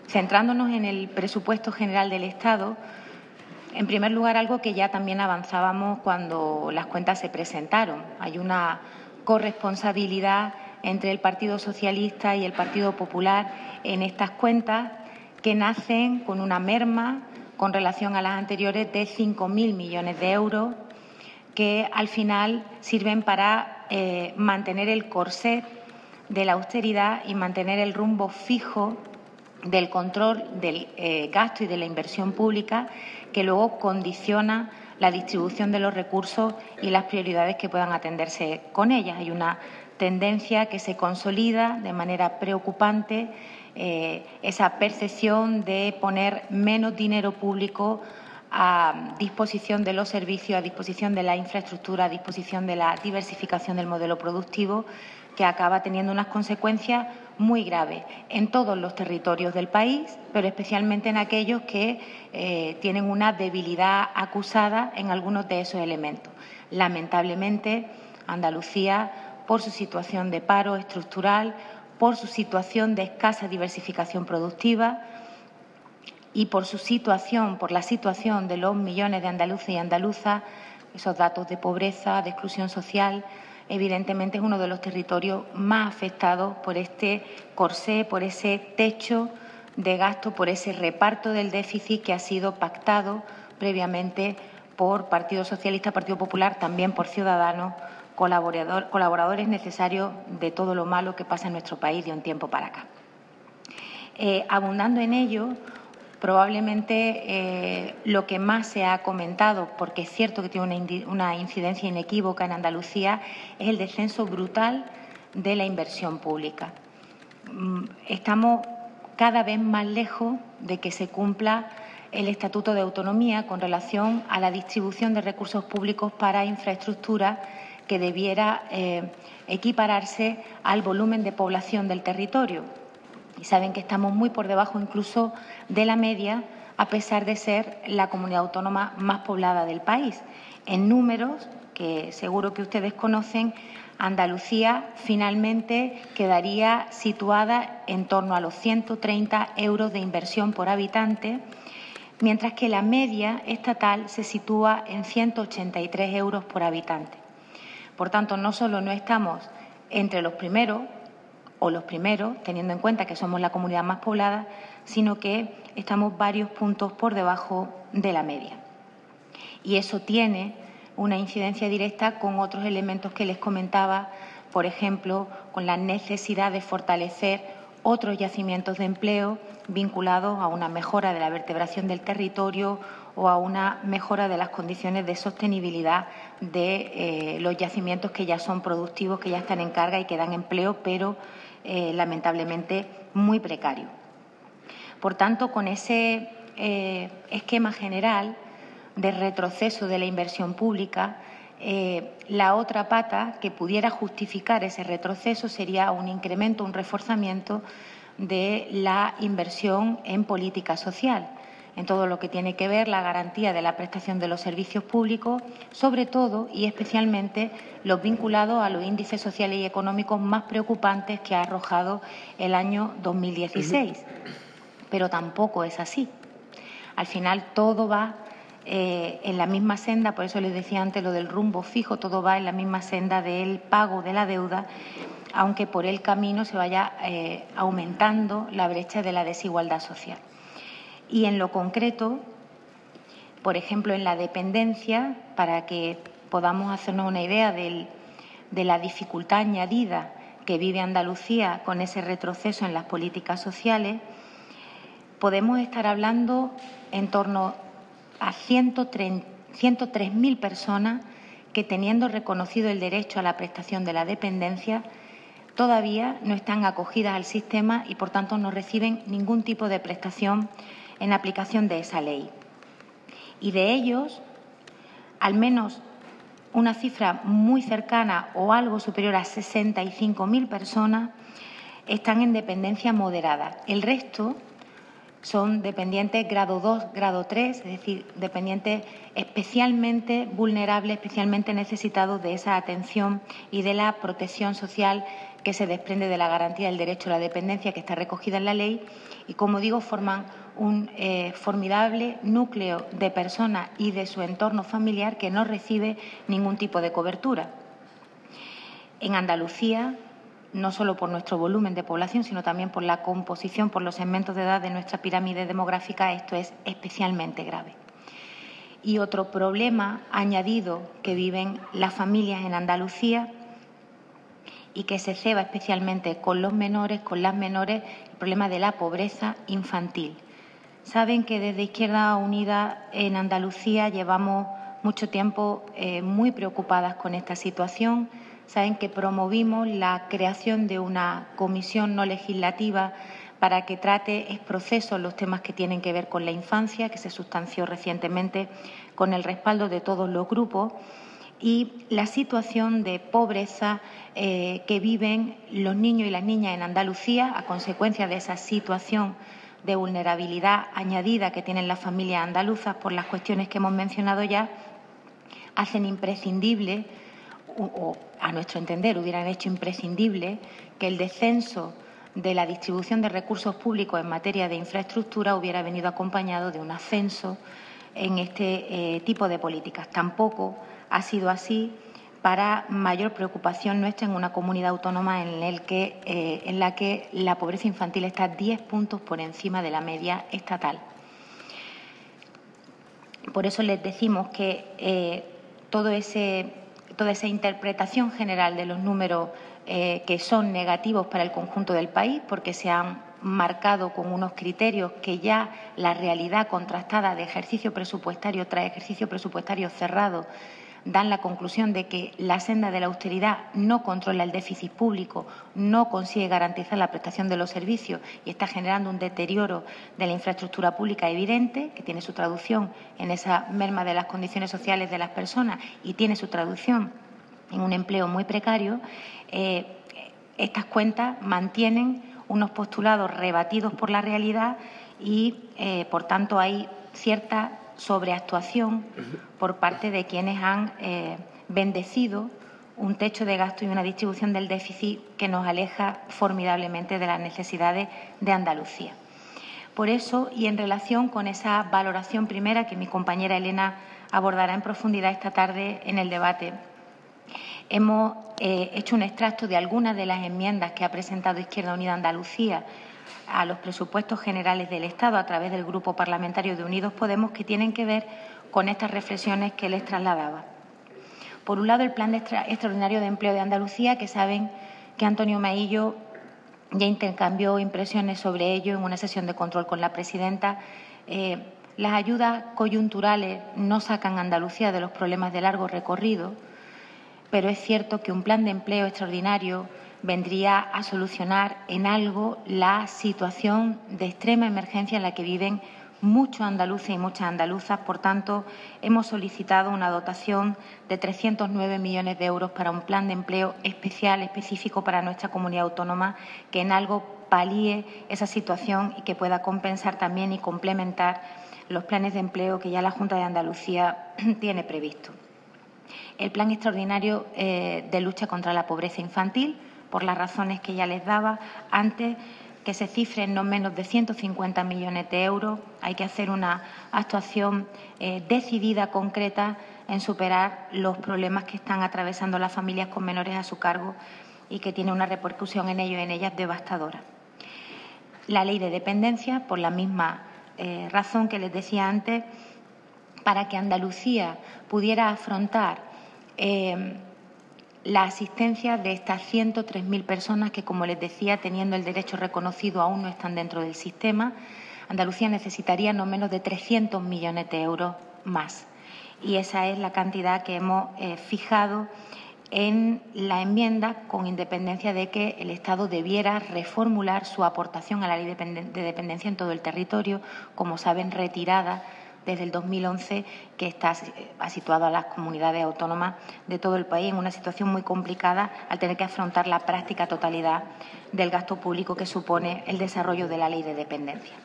Centrándonos en el presupuesto general del Estado, en primer lugar, algo que ya también avanzábamos cuando las cuentas se presentaron. Hay una corresponsabilidad entre el Partido Socialista y el Partido Popular en estas cuentas que nacen con una merma con relación a las anteriores de 5.000 millones de euros que al final sirven para mantener el corset de la austeridad y mantener el rumbo fijo del control del gasto y de la inversión pública, que luego condiciona la distribución de los recursos y las prioridades que puedan atenderse con ellas. Hay una tendencia que se consolida de manera preocupante, esa percepción de poner menos dinero público a disposición de los servicios, a disposición de la infraestructura, a disposición de la diversificación del modelo productivo, que acaba teniendo unas consecuencias muy graves en todos los territorios del país, pero especialmente en aquellos que tienen una debilidad acusada en algunos de esos elementos. Lamentablemente, Andalucía, por su situación de paro estructural, por su situación de escasa diversificación productiva y por la situación de los millones de andaluces y andaluzas, esos datos de pobreza, de exclusión social, evidentemente es uno de los territorios más afectados por este corsé, por ese techo de gasto, por ese reparto del déficit que ha sido pactado previamente por Partido Socialista, Partido Popular, también por Ciudadanos, colaboradores necesarios de todo lo malo que pasa en nuestro país de un tiempo para acá. Abundando en ello, probablemente lo que más se ha comentado, porque es cierto que tiene una incidencia inequívoca en Andalucía, es el descenso brutal de la inversión pública. Estamos cada vez más lejos de que se cumpla el Estatuto de Autonomía con relación a la distribución de recursos públicos para infraestructura que debiera equipararse al volumen de población del territorio. Y saben que estamos muy por debajo incluso de la media, a pesar de ser la comunidad autónoma más poblada del país. En números, que seguro que ustedes conocen, Andalucía finalmente quedaría situada en torno a los 130 euros de inversión por habitante, mientras que la media estatal se sitúa en 183 euros por habitante. Por tanto, no solo no estamos entre los primeros, teniendo en cuenta que somos la comunidad más poblada, sino que estamos varios puntos por debajo de la media. Y eso tiene una incidencia directa con otros elementos que les comentaba, por ejemplo, con la necesidad de fortalecer otros yacimientos de empleo vinculados a una mejora de la vertebración del territorio o a una mejora de las condiciones de sostenibilidad de los yacimientos que ya son productivos, que ya están en carga y que dan empleo, pero lamentablemente muy precario. Por tanto, con ese esquema general de retroceso de la inversión pública, la otra pata que pudiera justificar ese retroceso sería un incremento, un reforzamiento de la inversión en política social, en todo lo que tiene que ver la garantía de la prestación de los servicios públicos, sobre todo y especialmente los vinculados a los índices sociales y económicos más preocupantes que ha arrojado el año 2016. Pero tampoco es así. Al final todo va en la misma senda, por eso les decía antes lo del rumbo fijo, todo va en la misma senda del pago de la deuda, aunque por el camino se vaya aumentando la brecha de la desigualdad social. Y en lo concreto, por ejemplo, en la dependencia, para que podamos hacernos una idea de la dificultad añadida que vive Andalucía con ese retroceso en las políticas sociales, podemos estar hablando en torno a 103.000 personas que, teniendo reconocido el derecho a la prestación de la dependencia, todavía no están acogidas al sistema y, por tanto, no reciben ningún tipo de prestación en aplicación de esa ley. Y de ellos, al menos una cifra muy cercana o algo superior a 65.000 personas están en dependencia moderada. El resto son dependientes grado 2, grado 3, es decir, dependientes especialmente vulnerables, especialmente necesitados de esa atención y de la protección social que se desprende de la garantía del derecho a la dependencia que está recogida en la ley y, como digo, forman un formidable núcleo de personas y de su entorno familiar que no recibe ningún tipo de cobertura. En Andalucía, no solo por nuestro volumen de población, sino también por la composición, por los segmentos de edad de nuestra pirámide demográfica, esto es especialmente grave. Y otro problema añadido que viven las familias en Andalucía y que se ceba especialmente con los menores, con las menores, el problema de la pobreza infantil. Saben que desde Izquierda Unida en Andalucía llevamos mucho tiempo muy preocupadas con esta situación. Saben que promovimos la creación de una comisión no legislativa para que trate ex proceso los temas que tienen que ver con la infancia, que se sustanció recientemente con el respaldo de todos los grupos, y la situación de pobreza que viven los niños y las niñas en Andalucía a consecuencia de esa situación de vulnerabilidad añadida que tienen las familias andaluzas por las cuestiones que hemos mencionado ya, hacen imprescindible, o a nuestro entender hubieran hecho imprescindible, que el descenso de la distribución de recursos públicos en materia de infraestructura hubiera venido acompañado de un ascenso en este tipo de políticas. Tampoco ha sido así, para mayor preocupación nuestra en una comunidad autónoma en la que la pobreza infantil está 10 puntos por encima de la media estatal. Por eso les decimos que toda esa interpretación general de los números que son negativos para el conjunto del país, porque se han marcado con unos criterios que ya la realidad contrastada de ejercicio presupuestario tras ejercicio presupuestario cerrado dan la conclusión de que la senda de la austeridad no controla el déficit público, no consigue garantizar la prestación de los servicios y está generando un deterioro de la infraestructura pública evidente, que tiene su traducción en esa merma de las condiciones sociales de las personas y tiene su traducción en un empleo muy precario. Estas cuentas mantienen unos postulados rebatidos por la realidad y, por tanto, hay cierta sobreactuación por parte de quienes han bendecido un techo de gasto y una distribución del déficit que nos aleja formidablemente de las necesidades de Andalucía. Por eso, y en relación con esa valoración primera que mi compañera Elena abordará en profundidad esta tarde en el debate, hemos hecho un extracto de algunas de las enmiendas que ha presentado Izquierda Unida Andalucía a los presupuestos generales del Estado a través del Grupo Parlamentario de Unidos Podemos, que tienen que ver con estas reflexiones que les trasladaba. Por un lado, el Plan Extraordinario de Empleo de Andalucía, que saben que Antonio Maillo ya intercambió impresiones sobre ello en una sesión de control con la presidenta. Las ayudas coyunturales no sacan a Andalucía de los problemas de largo recorrido, pero es cierto que un plan de empleo extraordinario vendría a solucionar en algo la situación de extrema emergencia en la que viven muchos andaluces y muchas andaluzas. Por tanto, hemos solicitado una dotación de 309 millones de euros para un plan de empleo especial, específico para nuestra comunidad autónoma, que en algo palíe esa situación y que pueda compensar también y complementar los planes de empleo que ya la Junta de Andalucía tiene previsto. El plan extraordinario de lucha contra la pobreza infantil, por las razones que ya les daba antes, que se cifre en no menos de 150 millones de euros. Hay que hacer una actuación decidida, concreta, en superar los problemas que están atravesando las familias con menores a su cargo y que tiene una repercusión en ellos y en ellas devastadora. La ley de dependencia, por la misma razón que les decía antes, para que Andalucía pudiera afrontar la asistencia de estas 103.000 personas que, como les decía, teniendo el derecho reconocido, aún no están dentro del sistema. Andalucía necesitaría no menos de 300 millones de euros más. Y esa es la cantidad que hemos fijado en la enmienda, con independencia de que el Estado debiera reformular su aportación a la ley de dependencia en todo el territorio, como saben, retirada desde el 2011, que ha situado a las comunidades autónomas de todo el país en una situación muy complicada al tener que afrontar la práctica totalidad del gasto público que supone el desarrollo de la ley de dependencia.